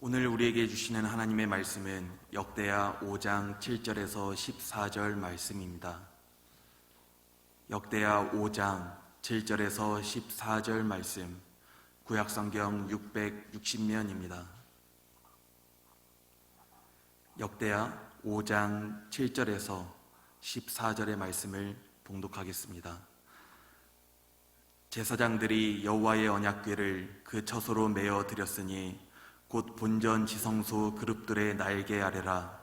오늘 우리에게 주시는 하나님의 말씀은 역대하 5장 7절에서 14절 말씀입니다. 역대하 5장 7절에서 14절 말씀, 구약성경 660면입니다. 역대하 5장 7절에서 14절의 말씀을 봉독하겠습니다. 제사장들이 여호와의 언약궤를 그 처소로 메어 드렸으니 곧 본전 지성소 그룹들의 날개 아래라.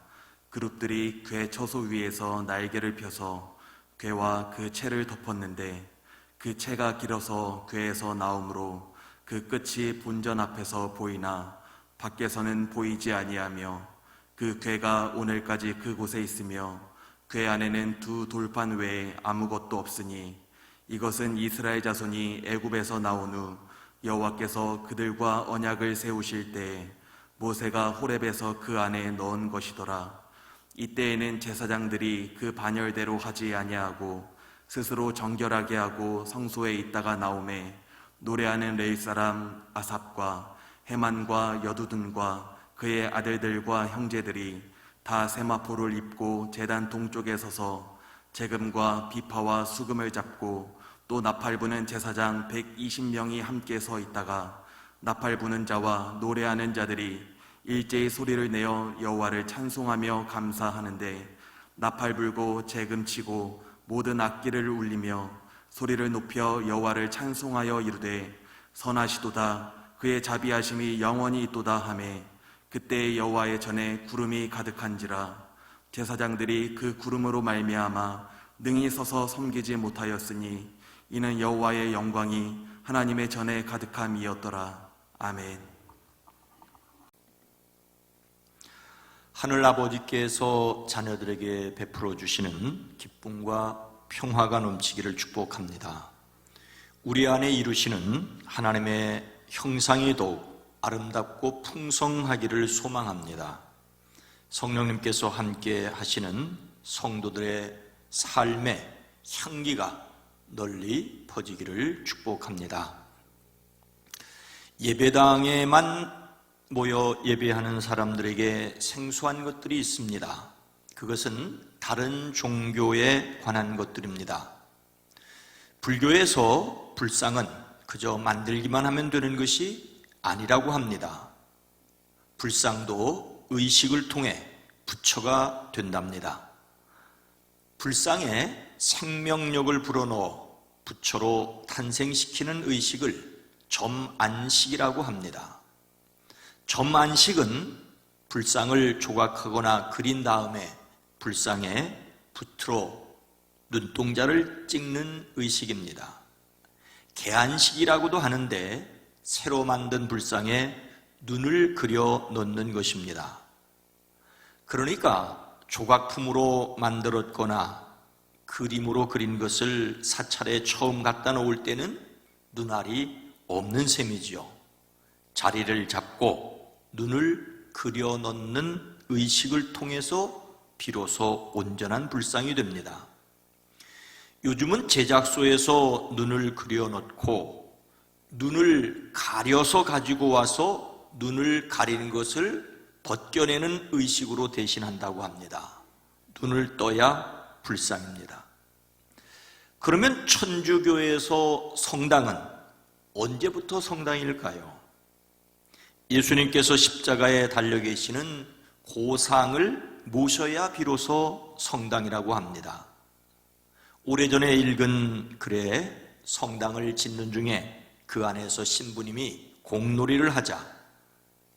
그룹들이 궤 처소 위에서 날개를 펴서 궤와 그 채를 덮었는데 그 채가 길어서 궤에서 나오므로 그 끝이 본전 앞에서 보이나 밖에서는 보이지 아니하며 그 궤가 오늘까지 그곳에 있으며 궤 안에는 두 돌판 외에 아무것도 없으니 이것은 이스라엘 자손이 애굽에서 나온 후 여호와께서 그들과 언약을 세우실 때에 모세가 호렙에서 그 안에 넣은 것이더라. 이때에는 제사장들이 그 반열대로 하지 아니하고 스스로 정결하게 하고 성소에 있다가 나오매 노래하는 레위 사람 아삽과 헤만과 여두둔과 그의 아들들과 형제들이 다 세마포를 입고 제단 동쪽에 서서 재금과 비파와 수금을 잡고 또 나팔 부는 제사장 120명이 함께 서 있다가 나팔 부는 자와 노래하는 자들이 일제히 소리를 내어 여호와를 찬송하며 감사하는데 나팔 불고 재금 치고 모든 악기를 울리며 소리를 높여 여호와를 찬송하여 이르되 선하시도다 그의 자비하심이 영원히 있도다 하매 그때 여호와의 전에 구름이 가득한지라. 제사장들이 그 구름으로 말미암아 능히 서서 섬기지 못하였으니 이는 여호와의 영광이 하나님의 전에 가득함이었더라. 아멘. 하늘 아버지께서 자녀들에게 베풀어 주시는 기쁨과 평화가 넘치기를 축복합니다. 우리 안에 이루시는 하나님의 형상이 더욱 아름답고 풍성하기를 소망합니다. 성령님께서 함께 하시는 성도들의 삶의 향기가 널리 퍼지기를 축복합니다. 예배당에만 모여 예배하는 사람들에게 생소한 것들이 있습니다. 그것은 다른 종교에 관한 것들입니다. 불교에서 불상은 그저 만들기만 하면 되는 것이 아니라고 합니다. 불상도 의식을 통해 부처가 된답니다. 불상에 생명력을 불어넣어 부처로 탄생시키는 의식을 점안식이라고 합니다. 점안식은 불상을 조각하거나 그린 다음에 불상에 붓으로 눈동자를 찍는 의식입니다. 개안식이라고도 하는데 새로 만든 불상에 눈을 그려 넣는 것입니다. 그러니까 조각품으로 만들었거나 그림으로 그린 것을 사찰에 처음 갖다 놓을 때는 눈알이 없는 셈이지요. 자리를 잡고 눈을 그려 넣는 의식을 통해서 비로소 온전한 불상이 됩니다. 요즘은 제작소에서 눈을 그려 넣고 눈을 가려서 가지고 와서 눈을 가리는 것을 벗겨내는 의식으로 대신한다고 합니다. 눈을 떠야 불상입니다. 그러면 천주교에서 성당은 언제부터 성당일까요? 예수님께서 십자가에 달려 계시는 고상을 모셔야 비로소 성당이라고 합니다. 오래전에 읽은 글에 성당을 짓는 중에 그 안에서 신부님이 공놀이를 하자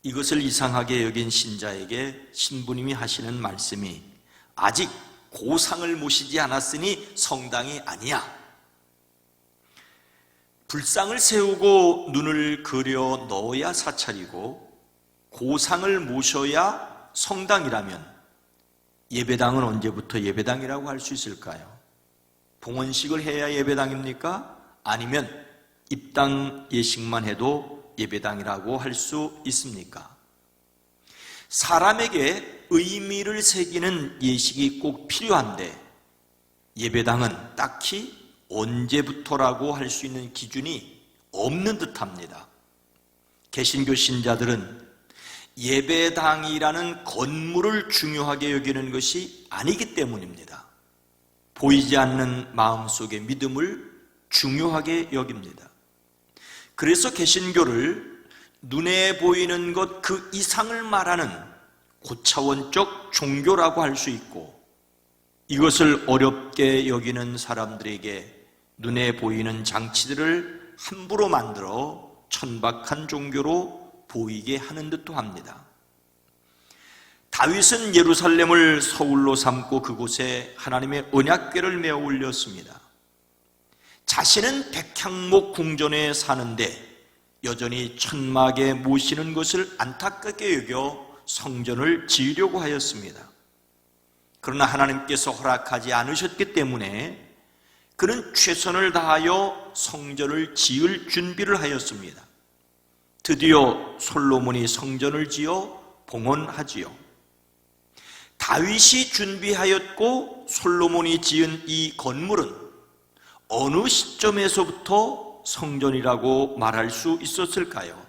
이것을 이상하게 여긴 신자에게 신부님이 하시는 말씀이 아직 고상을 모시지 않았으니 성당이 아니야. 불상을 세우고 눈을 그려 넣어야 사찰이고 고상을 모셔야 성당이라면 예배당은 언제부터 예배당이라고 할 수 있을까요? 봉헌식을 해야 예배당입니까? 아니면 입당 예식만 해도 예배당이라고 할 수 있습니까? 사람에게 의미를 새기는 예식이 꼭 필요한데 예배당은 딱히 언제부터라고 할 수 있는 기준이 없는 듯합니다. 개신교 신자들은 예배당이라는 건물을 중요하게 여기는 것이 아니기 때문입니다. 보이지 않는 마음속의 믿음을 중요하게 여깁니다. 그래서 개신교를 눈에 보이는 것 그 이상을 말하는 고차원적 종교라고 할 수 있고, 이것을 어렵게 여기는 사람들에게 눈에 보이는 장치들을 함부로 만들어 천박한 종교로 보이게 하는 듯도 합니다. 다윗은 예루살렘을 서울로 삼고 그곳에 하나님의 언약궤를 메어 올렸습니다. 자신은 백향목 궁전에 사는데 여전히 천막에 모시는 것을 안타깝게 여겨 성전을 지으려고 하였습니다. 그러나 하나님께서 허락하지 않으셨기 때문에 그는 최선을 다하여 성전을 지을 준비를 하였습니다. 드디어 솔로몬이 성전을 지어 봉헌하지요. 다윗이 준비하였고 솔로몬이 지은 이 건물은 어느 시점에서부터 성전이라고 말할 수 있었을까요?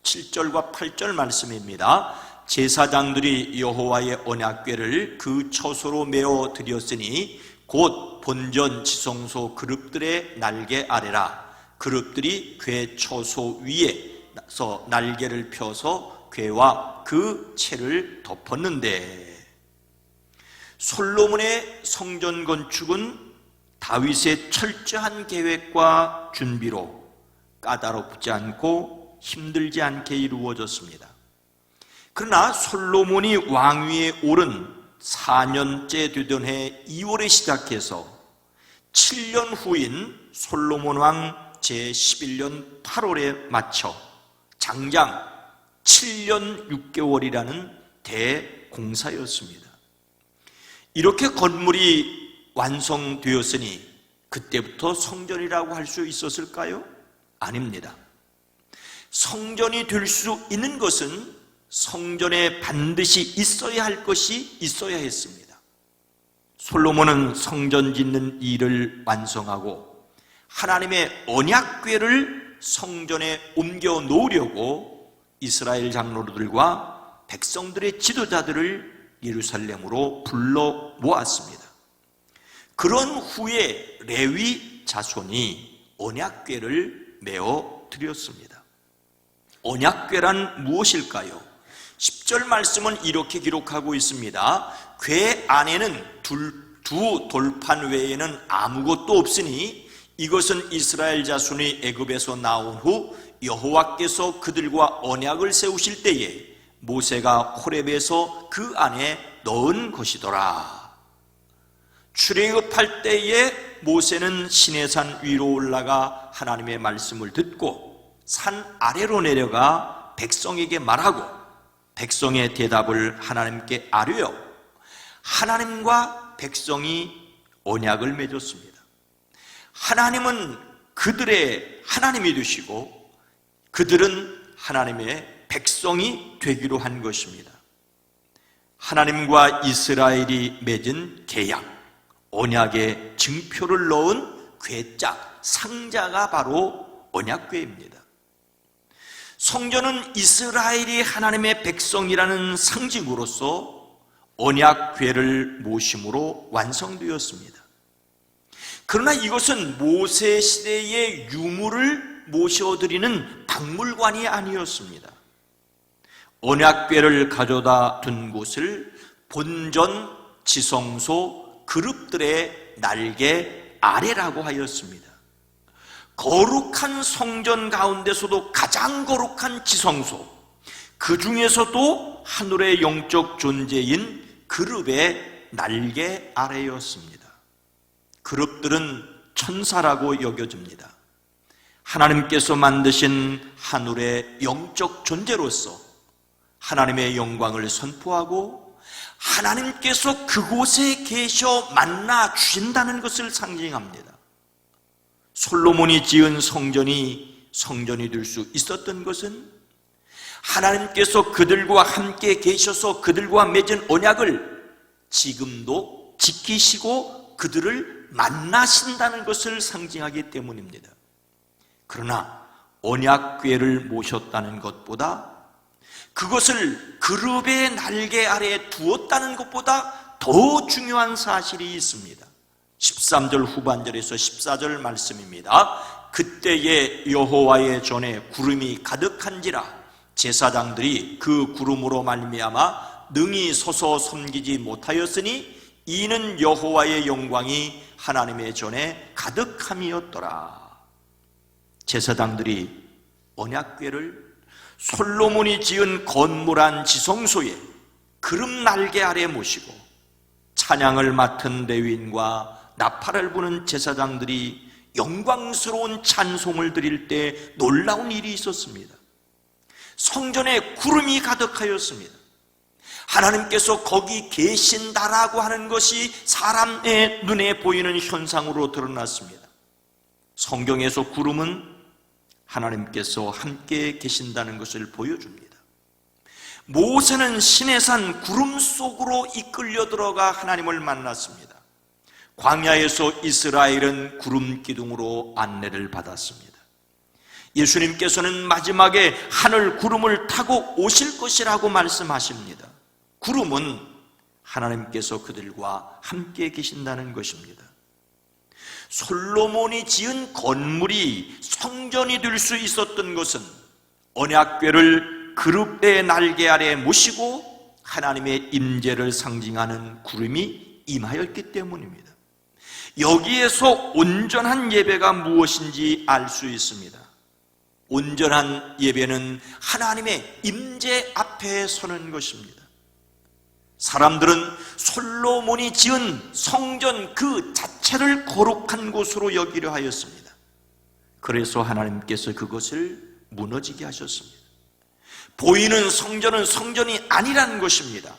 7절과 8절 말씀입니다. 제사장들이 여호와의 언약궤를 그 처소로 메어 드렸으니 곧 본전 지성소 그룹들의 날개 아래라. 그룹들이 궤 처소 위에서 날개를 펴서 궤와 그 채를 덮었는데, 솔로몬의 성전 건축은 다윗의 철저한 계획과 준비로 까다롭지 않고 힘들지 않게 이루어졌습니다. 그러나 솔로몬이 왕위에 오른 4년째 되던 해 2월에 시작해서 7년 후인 솔로몬 왕 제11년 8월에 마쳐 장장 7년 6개월이라는 대공사였습니다. 이렇게 건물이 완성되었으니 그때부터 성전이라고 할 수 있었을까요? 아닙니다. 성전이 될 수 있는 것은 성전에 반드시 있어야 할 것이 있어야 했습니다. 솔로몬은 성전 짓는 일을 완성하고 하나님의 언약궤를 성전에 옮겨 놓으려고 이스라엘 장로들과 백성들의 지도자들을 예루살렘으로 불러 모았습니다. 그런 후에 레위 자손이 언약궤를 메어 드렸습니다. 언약궤란 무엇일까요? 10절 말씀은 이렇게 기록하고 있습니다. 궤 안에는 두 돌판 외에는 아무것도 없으니 이것은 이스라엘 자손이 애굽에서 나온 후 여호와께서 그들과 언약을 세우실 때에 모세가 호렙에서 그 안에 넣은 것이더라. 출애굽할 때에 모세는 시내산 위로 올라가 하나님의 말씀을 듣고 산 아래로 내려가 백성에게 말하고 백성의 대답을 하나님께 아뢰어 하나님과 백성이 언약을 맺었습니다. 하나님은 그들의 하나님이 되시고 그들은 하나님의 백성이 되기로 한 것입니다. 하나님과 이스라엘이 맺은 계약, 언약의 증표를 넣은 궤짝, 상자가 바로 언약궤입니다. 성전은 이스라엘이 하나님의 백성이라는 상징으로서 언약궤를 모심으로 완성되었습니다. 그러나 이것은 모세 시대의 유물을 모셔드리는 박물관이 아니었습니다. 언약궤를 가져다 둔 곳을 본전, 지성소, 그룹들의 날개 아래라고 하였습니다. 거룩한 성전 가운데서도 가장 거룩한 지성소, 그 중에서도 하늘의 영적 존재인 그룹의 날개 아래였습니다. 그룹들은 천사라고 여겨집니다. 하나님께서 만드신 하늘의 영적 존재로서 하나님의 영광을 선포하고 하나님께서 그곳에 계셔 만나 주신다는 것을 상징합니다. 솔로몬이 지은 성전이 될 수 있었던 것은 하나님께서 그들과 함께 계셔서 그들과 맺은 언약을 지금도 지키시고 그들을 만나신다는 것을 상징하기 때문입니다. 그러나 언약궤를 모셨다는 것보다 그것을 그룹의 날개 아래에 두었다는 것보다 더 중요한 사실이 있습니다. 13절 후반절에서 14절 말씀입니다. 그때에 여호와의 전에 구름이 가득한지라 제사장들이 그 구름으로 말미암아 능히 서서 섬기지 못하였으니 이는 여호와의 영광이 하나님의 전에 가득함이었더라. 제사장들이 언약궤를 솔로몬이 지은 건물한 지성소에 구름 날개 아래 모시고 찬양을 맡은 레위인과 나팔을 부는 제사장들이 영광스러운 찬송을 드릴 때 놀라운 일이 있었습니다. 성전에 구름이 가득하였습니다. 하나님께서 거기 계신다라고 하는 것이 사람의 눈에 보이는 현상으로 드러났습니다. 성경에서 구름은 하나님께서 함께 계신다는 것을 보여줍니다. 모세는 시내산 구름 속으로 이끌려 들어가 하나님을 만났습니다. 광야에서 이스라엘은 구름 기둥으로 안내를 받았습니다. 예수님께서는 마지막에 하늘 구름을 타고 오실 것이라고 말씀하십니다. 구름은 하나님께서 그들과 함께 계신다는 것입니다. 솔로몬이 지은 건물이 성전이 될 수 있었던 것은 언약궤를 그룹의 날개 아래 모시고 하나님의 임재를 상징하는 구름이 임하였기 때문입니다. 여기에서 온전한 예배가 무엇인지 알 수 있습니다. 온전한 예배는 하나님의 임재 앞에 서는 것입니다. 사람들은 솔로몬이 지은 성전 그 자체를 거룩한 곳으로 여기려 하였습니다. 그래서 하나님께서 그것을 무너지게 하셨습니다. 보이는 성전은 성전이 아니라는 것입니다.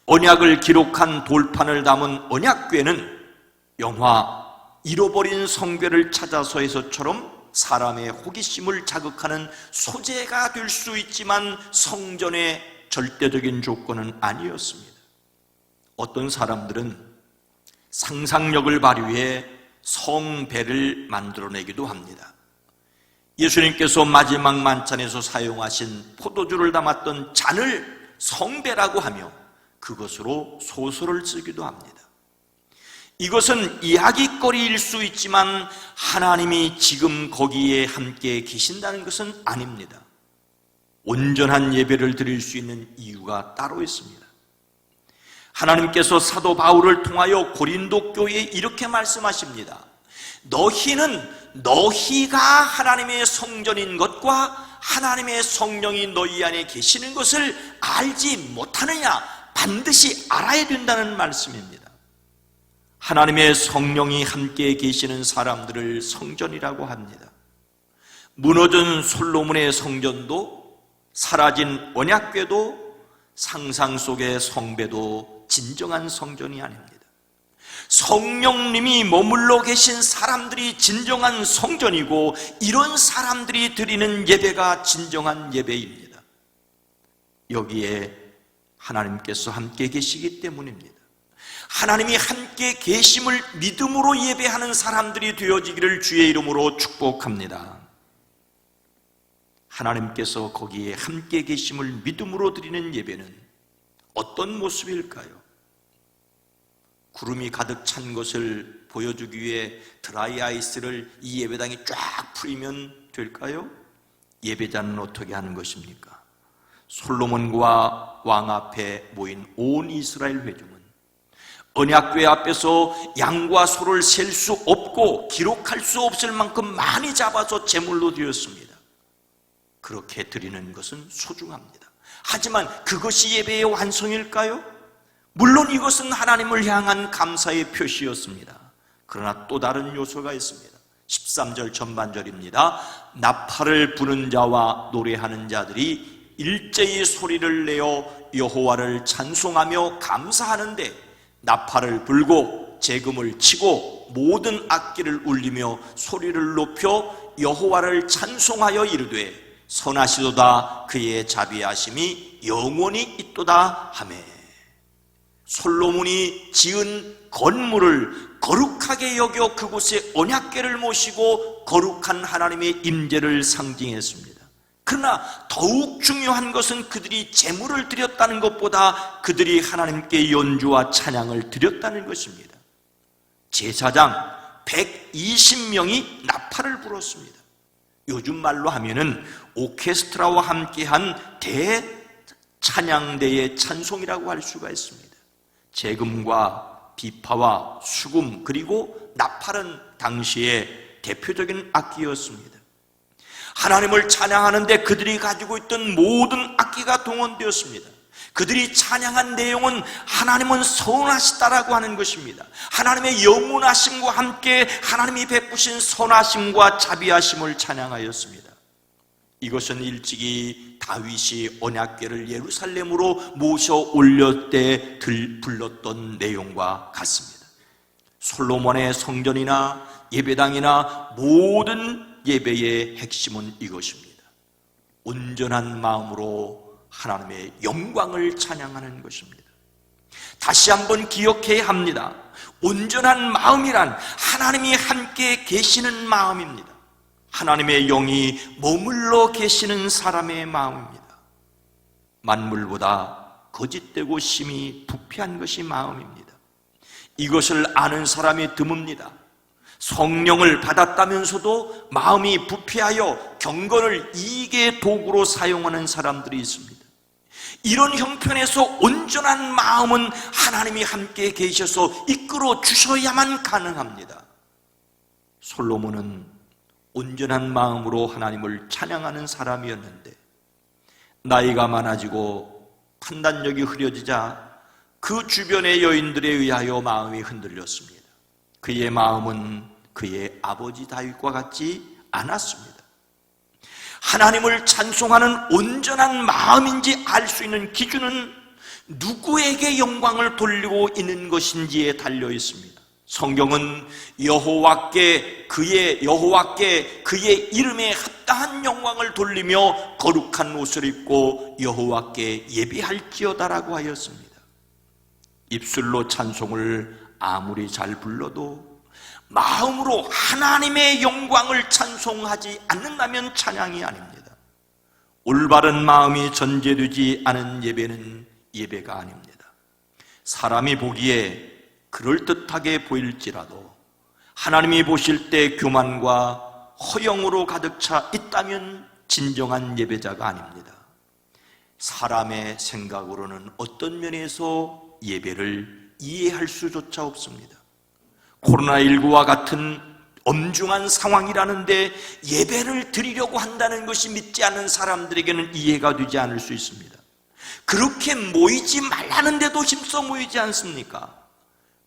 언약을 기록한 돌판을 담은 언약궤는 영화 잃어버린 성궤를 찾아서에서처럼 사람의 호기심을 자극하는 소재가 될 수 있지만 성전의 절대적인 조건은 아니었습니다. 어떤 사람들은 상상력을 발휘해 성배를 만들어내기도 합니다. 예수님께서 마지막 만찬에서 사용하신 포도주를 담았던 잔을 성배라고 하며 그것으로 소설을 쓰기도 합니다. 이것은 이야기거리일 수 있지만 하나님이 지금 거기에 함께 계신다는 것은 아닙니다. 온전한 예배를 드릴 수 있는 이유가 따로 있습니다. 하나님께서 사도 바울을 통하여 고린도 교회에 이렇게 말씀하십니다. 너희가 하나님의 성전인 것과 하나님의 성령이 너희 안에 계시는 것을 알지 못하느냐? 반드시 알아야 된다는 말씀입니다. 하나님의 성령이 함께 계시는 사람들을 성전이라고 합니다. 무너진 솔로몬의 성전도 사라진 언약궤도 상상 속의 성배도 진정한 성전이 아닙니다. 성령님이 머물러 계신 사람들이 진정한 성전이고 이런 사람들이 드리는 예배가 진정한 예배입니다. 여기에 하나님께서 함께 계시기 때문입니다. 하나님이 함께 계심을 믿음으로 예배하는 사람들이 되어지기를 주의 이름으로 축복합니다. 하나님께서 거기에 함께 계심을 믿음으로 드리는 예배는 어떤 모습일까요? 구름이 가득 찬 것을 보여주기 위해 드라이 아이스를 이 예배당에 쫙 풀이면 될까요? 예배자는 어떻게 하는 것입니까? 솔로몬과 왕 앞에 모인 온 이스라엘 회중은 언약궤 앞에서 양과 소를 셀 수 없고 기록할 수 없을 만큼 많이 잡아서 제물로 드렸습니다. 그렇게 드리는 것은 소중합니다. 하지만 그것이 예배의 완성일까요? 물론 이것은 하나님을 향한 감사의 표시였습니다. 그러나 또 다른 요소가 있습니다. 13절 전반절입니다. 나팔을 부는 자와 노래하는 자들이 일제히 소리를 내어 여호와를 찬송하며 감사하는데 나팔을 불고 재금을 치고 모든 악기를 울리며 소리를 높여 여호와를 찬송하여 이르되 선하시도다 그의 자비하심이 영원히 있도다 하매. 솔로몬이 지은 건물을 거룩하게 여겨 그곳에 언약궤를 모시고 거룩한 하나님의 임재를 상징했습니다. 그러나 더욱 중요한 것은 그들이 제물을 드렸다는 것보다 그들이 하나님께 연주와 찬양을 드렸다는 것입니다. 제사장 120명이 나팔을 불었습니다. 요즘 말로 하면은 오케스트라와 함께한 대찬양대의 찬송이라고 할 수가 있습니다. 재금과 비파와 수금 그리고 나팔은 당시의 대표적인 악기였습니다. 하나님을 찬양하는데 그들이 가지고 있던 모든 악기가 동원되었습니다. 그들이 찬양한 내용은 하나님은 선하시다라고 하는 것입니다. 하나님의 영원하심과 함께 하나님이 베푸신 선하심과 자비하심을 찬양하였습니다. 이것은 일찍이 다윗이 언약궤를 예루살렘으로 모셔 올릴 때 불렀던 내용과 같습니다. 솔로몬의 성전이나 예배당이나 모든 예배의 핵심은 이것입니다. 온전한 마음으로 하나님의 영광을 찬양하는 것입니다. 다시 한번 기억해야 합니다. 온전한 마음이란 하나님이 함께 계시는 마음입니다. 하나님의 영이 머물러 계시는 사람의 마음입니다. 만물보다 거짓되고 심히 부패한 것이 마음입니다. 이것을 아는 사람이 드뭅니다. 성령을 받았다면서도 마음이 부패하여 경건을 이익의 도구로 사용하는 사람들이 있습니다. 이런 형편에서 온전한 마음은 하나님이 함께 계셔서 이끌어 주셔야만 가능합니다. 솔로몬은 온전한 마음으로 하나님을 찬양하는 사람이었는데 나이가 많아지고 판단력이 흐려지자 그 주변의 여인들에 의하여 마음이 흔들렸습니다. 그의 마음은 그의 아버지 다윗과 같지 않았습니다. 하나님을 찬송하는 온전한 마음인지 알 수 있는 기준은 누구에게 영광을 돌리고 있는 것인지에 달려 있습니다. 성경은 여호와께 그의 이름에 합당한 영광을 돌리며 거룩한 옷을 입고 여호와께 예배할지어다라고 하였습니다. 입술로 찬송을 아무리 잘 불러도 마음으로 하나님의 영광을 찬송하지 않는다면 찬양이 아닙니다. 올바른 마음이 전제되지 않은 예배는 예배가 아닙니다. 사람이 보기에 그럴듯하게 보일지라도 하나님이 보실 때 교만과 허영으로 가득 차 있다면 진정한 예배자가 아닙니다. 사람의 생각으로는 어떤 면에서 예배를 이해할 수조차 없습니다. 코로나19와 같은 엄중한 상황이라는데 예배를 드리려고 한다는 것이 믿지 않는 사람들에게는 이해가 되지 않을 수 있습니다. 그렇게 모이지 말라는데도 힘써 모이지 않습니까?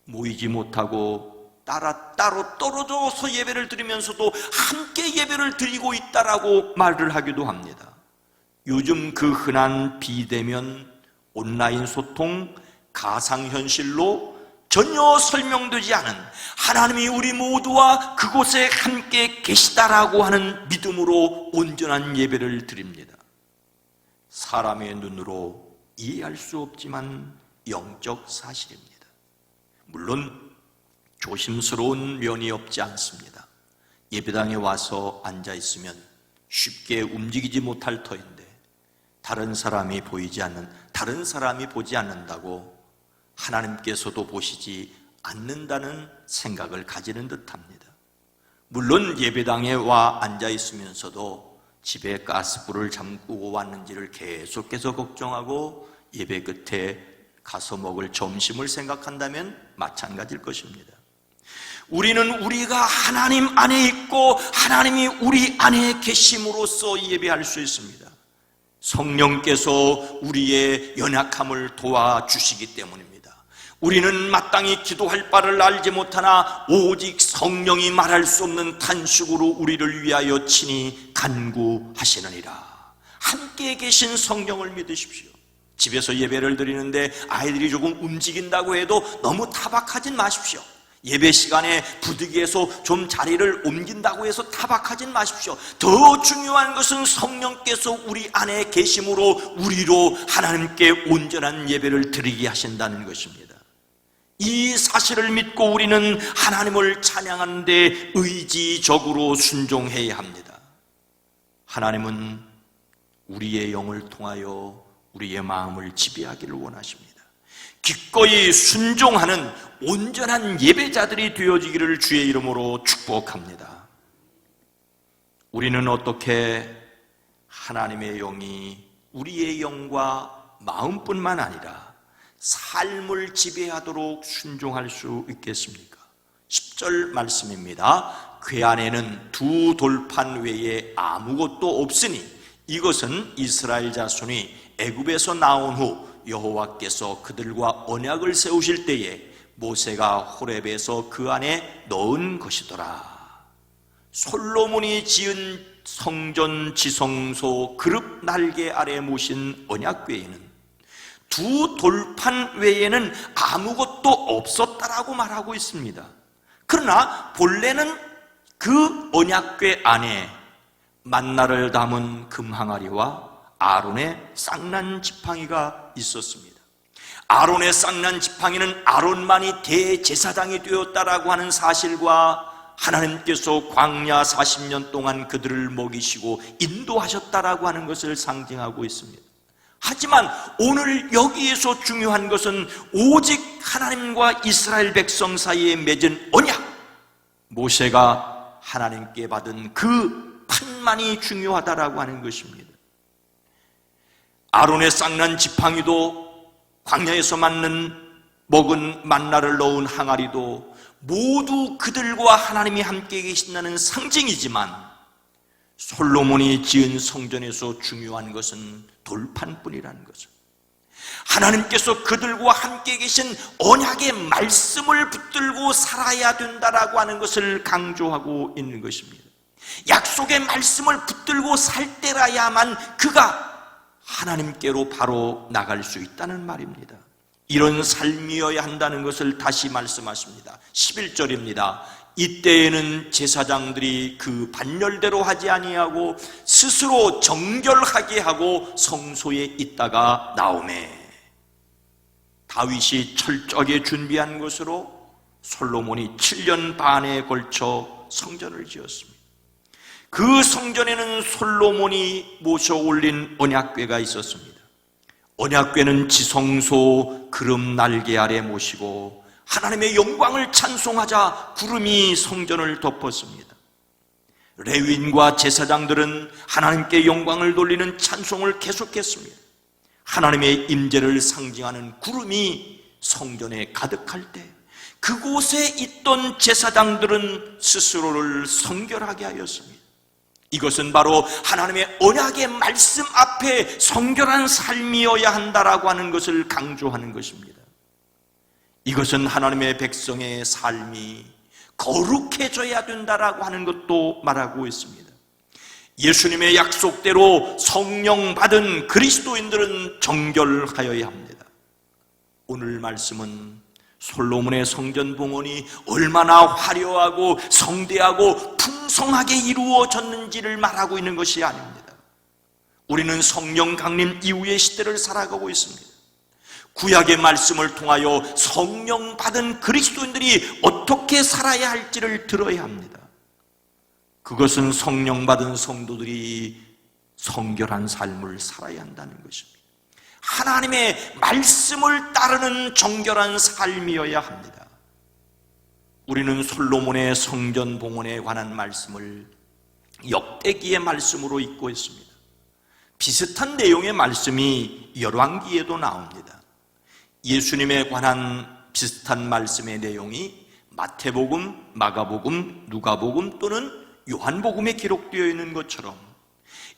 모이지 못하고 따로 떨어져서 예배를 드리면서도 함께 예배를 드리고 있다라고 말을 하기도 합니다. 요즘 그 흔한 비대면 온라인 소통, 가상현실로 전혀 설명되지 않은 하나님이 우리 모두와 그곳에 함께 계시다라고 하는 믿음으로 온전한 예배를 드립니다. 사람의 눈으로 이해할 수 없지만 영적 사실입니다. 물론 조심스러운 면이 없지 않습니다. 예배당에 와서 앉아 있으면 쉽게 움직이지 못할 터인데 다른 사람이 보지 않는다고 하나님께서도 보시지 않는다는 생각을 가지는 듯합니다. 물론 예배당에 와 앉아 있으면서도 집에 가스불을 잠그고 왔는지를 계속해서 걱정하고 예배 끝에 가서 먹을 점심을 생각한다면 마찬가지일 것입니다. 우리는 우리가 하나님 안에 있고 하나님이 우리 안에 계심으로써 예배할 수 있습니다. 성령께서 우리의 연약함을 도와주시기 때문입니다. 우리는 마땅히 기도할 바를 알지 못하나 오직 성령이 말할 수 없는 탄식으로 우리를 위하여 친히 간구하시느니라. 함께 계신 성령을 믿으십시오. 집에서 예배를 드리는데 아이들이 조금 움직인다고 해도 너무 타박하진 마십시오. 예배 시간에 부득이해서 좀 자리를 옮긴다고 해서 타박하진 마십시오. 더 중요한 것은 성령께서 우리 안에 계심으로 우리로 하나님께 온전한 예배를 드리게 하신다는 것입니다. 이 사실을 믿고 우리는 하나님을 찬양하는데 의지적으로 순종해야 합니다. 하나님은 우리의 영을 통하여 우리의 마음을 지배하기를 원하십니다. 기꺼이 순종하는 온전한 예배자들이 되어지기를 주의 이름으로 축복합니다. 우리는 어떻게 하나님의 영이 우리의 영과 마음뿐만 아니라 삶을 지배하도록 순종할 수 있겠습니까? 10절 말씀입니다. 궤 안에는 두 돌판 외에 아무것도 없으니 이것은 이스라엘 자손이 애굽에서 나온 후 여호와께서 그들과 언약을 세우실 때에 모세가 호렙에서 그 안에 넣은 것이더라. 솔로몬이 지은 성전 지성소 그룹 날개 아래 모신 언약궤에는 두 돌판 외에는 아무것도 없었다라고 말하고 있습니다. 그러나 본래는 그 언약궤 안에 만나를 담은 금항아리와 아론의 쌍난 지팡이가 있었습니다. 아론의 쌍난 지팡이는 아론만이 대제사장이 되었다라고 하는 사실과 하나님께서 광야 40년 동안 그들을 먹이시고 인도하셨다라고 하는 것을 상징하고 있습니다. 하지만 오늘 여기에서 중요한 것은 오직 하나님과 이스라엘 백성 사이에 맺은 언약, 모세가 하나님께 받은 그 판만이 중요하다라고 하는 것입니다. 아론의 쌍난 지팡이도 광야에서 먹은 만나를 넣은 항아리도 모두 그들과 하나님이 함께 계신다는 상징이지만 솔로몬이 지은 성전에서 중요한 것은 돌판뿐이라는 거죠. 하나님께서 그들과 함께 계신 언약의 말씀을 붙들고 살아야 된다라고 하는 것을 강조하고 있는 것입니다. 약속의 말씀을 붙들고 살 때라야만 그가 하나님께로 바로 나갈 수 있다는 말입니다. 이런 삶이어야 한다는 것을 다시 말씀하십니다. 11절입니다. 이때에는 제사장들이 그 반열대로 하지 아니하고 스스로 정결하게 하고 성소에 있다가 나오매. 다윗이 철저하게 준비한 것으로 솔로몬이 7년 반에 걸쳐 성전을 지었습니다. 그 성전에는 솔로몬이 모셔 올린 언약궤가 있었습니다. 언약궤는 지성소 구름 날개 아래 모시고 하나님의 영광을 찬송하자 구름이 성전을 덮었습니다. 레위인과 제사장들은 하나님께 영광을 돌리는 찬송을 계속했습니다. 하나님의 임재를 상징하는 구름이 성전에 가득할 때 그곳에 있던 제사장들은 스스로를 성결하게 하였습니다. 이것은 바로 하나님의 언약의 말씀 앞에 성결한 삶이어야 한다라고 하는 것을 강조하는 것입니다. 이것은 하나님의 백성의 삶이 거룩해져야 된다라고 하는 것도 말하고 있습니다. 예수님의 약속대로 성령 받은 그리스도인들은 정결하여야 합니다. 오늘 말씀은 솔로몬의 성전 봉헌이 얼마나 화려하고 성대하고 풍성하게 이루어졌는지를 말하고 있는 것이 아닙니다. 우리는 성령 강림 이후의 시대를 살아가고 있습니다. 구약의 말씀을 통하여 성령 받은 그리스도인들이 어떻게 살아야 할지를 들어야 합니다. 그것은 성령 받은 성도들이 성결한 삶을 살아야 한다는 것입니다. 하나님의 말씀을 따르는 정결한 삶이어야 합니다. 우리는 솔로몬의 성전 봉헌에 관한 말씀을 역대기의 말씀으로 읽고 있습니다. 비슷한 내용의 말씀이 열왕기에도 나옵니다. 예수님에 관한 비슷한 말씀의 내용이 마태복음, 마가복음, 누가복음 또는 요한복음에 기록되어 있는 것처럼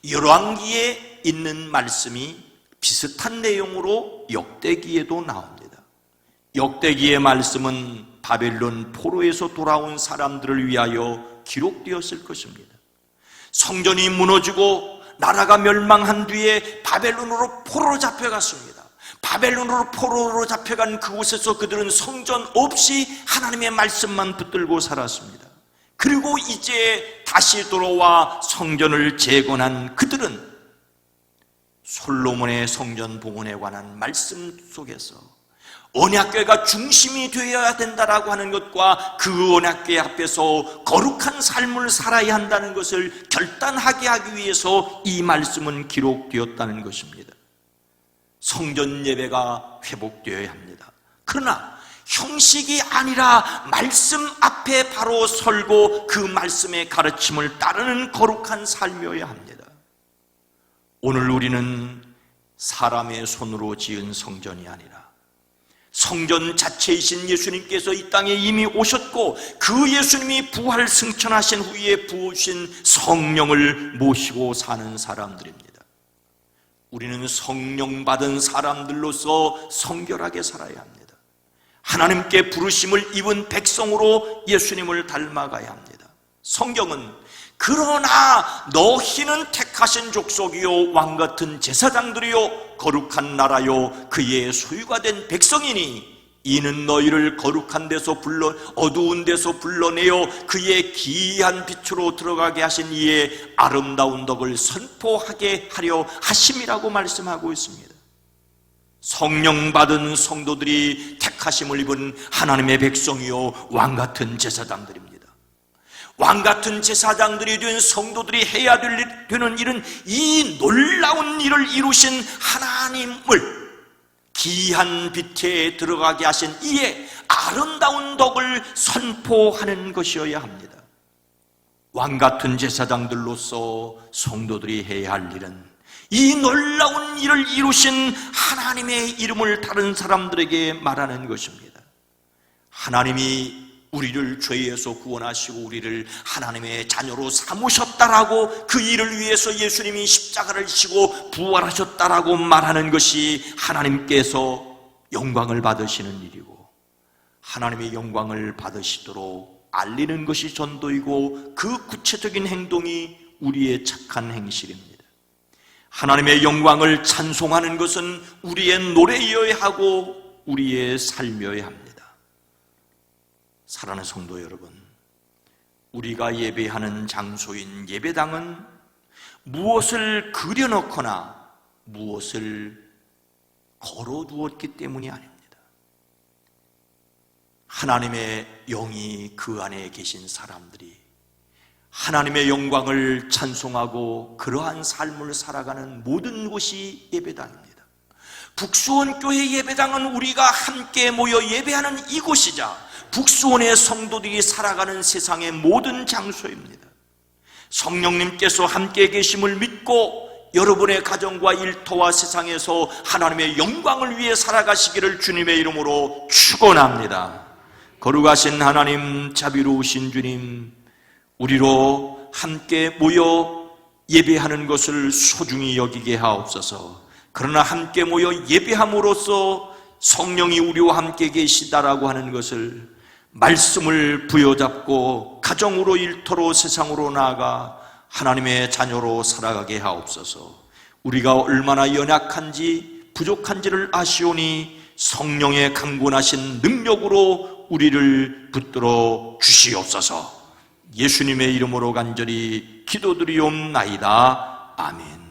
열왕기에 있는 말씀이 비슷한 내용으로 역대기에도 나옵니다. 역대기의 말씀은 바벨론 포로에서 돌아온 사람들을 위하여 기록되었을 것입니다. 성전이 무너지고 나라가 멸망한 뒤에 바벨론으로 포로로 잡혀갔습니다. 바벨론으로 포로로 잡혀간 그곳에서 그들은 성전 없이 하나님의 말씀만 붙들고 살았습니다. 그리고 이제 다시 돌아와 성전을 재건한 그들은 솔로몬의 성전 봉헌에 관한 말씀 속에서 언약궤가 중심이 되어야 된다라고 하는 것과 그 언약궤 앞에서 거룩한 삶을 살아야 한다는 것을 결단하게 하기 위해서 이 말씀은 기록되었다는 것입니다. 성전 예배가 회복되어야 합니다. 그러나 형식이 아니라 말씀 앞에 바로 설고 그 말씀의 가르침을 따르는 거룩한 삶이어야 합니다. 오늘 우리는 사람의 손으로 지은 성전이 아니라 성전 자체이신 예수님께서 이 땅에 이미 오셨고 그 예수님이 부활 승천하신 후에 부으신 성령을 모시고 사는 사람들입니다. 우리는 성령 받은 사람들로서 성결하게 살아야 합니다. 하나님께 부르심을 입은 백성으로 예수님을 닮아가야 합니다. 성경은 그러나 너희는 택하신 족속이요 왕같은 제사장들이요 거룩한 나라요 그의 소유가 된 백성이니 이는 너희를 거룩한 데서 어두운 데서 불러내어 그의 기이한 빛으로 들어가게 하신 이의 아름다운 덕을 선포하게 하려 하심이라고 말씀하고 있습니다. 성령 받은 성도들이 택하심을 입은 하나님의 백성이요 왕같은 제사장들입니다. 왕같은 제사장들이 된 성도들이 해야 되는 일은 이 놀라운 일을 이루신 하나님을 기이한 빛에 들어가게 하신 이의 아름다운 덕을 선포하는 것이어야 합니다. 왕같은 제사장들로서 성도들이 해야 할 일은 이 놀라운 일을 이루신 하나님의 이름을 다른 사람들에게 말하는 것입니다. 하나님이 우리를 죄에서 구원하시고 우리를 하나님의 자녀로 삼으셨다라고 그 일을 위해서 예수님이 십자가를 지고 부활하셨다라고 말하는 것이 하나님께서 영광을 받으시는 일이고 하나님의 영광을 받으시도록 알리는 것이 전도이고 그 구체적인 행동이 우리의 착한 행실입니다. 하나님의 영광을 찬송하는 것은 우리의 노래여야 하고 우리의 삶이어야 합니다. 사랑하는 성도 여러분, 우리가 예배하는 장소인 예배당은 무엇을 그려놓거나 무엇을 걸어두었기 때문이 아닙니다. 하나님의 영이 그 안에 계신 사람들이 하나님의 영광을 찬송하고 그러한 삶을 살아가는 모든 곳이 예배당입니다. 북수원교회 예배당은 우리가 함께 모여 예배하는 이곳이자 북수원의 성도들이 살아가는 세상의 모든 장소입니다. 성령님께서 함께 계심을 믿고 여러분의 가정과 일터와 세상에서 하나님의 영광을 위해 살아가시기를 주님의 이름으로 축원합니다. 거룩하신 하나님, 자비로우신 주님, 우리로 함께 모여 예배하는 것을 소중히 여기게 하옵소서. 그러나 함께 모여 예배함으로써 성령이 우리와 함께 계시다라고 하는 것을 말씀을 부여잡고 가정으로 일터로 세상으로 나아가 하나님의 자녀로 살아가게 하옵소서. 우리가 얼마나 연약한지 부족한지를 아시오니 성령의 강권하신 능력으로 우리를 붙들어 주시옵소서. 예수님의 이름으로 간절히 기도드리옵나이다. 아멘.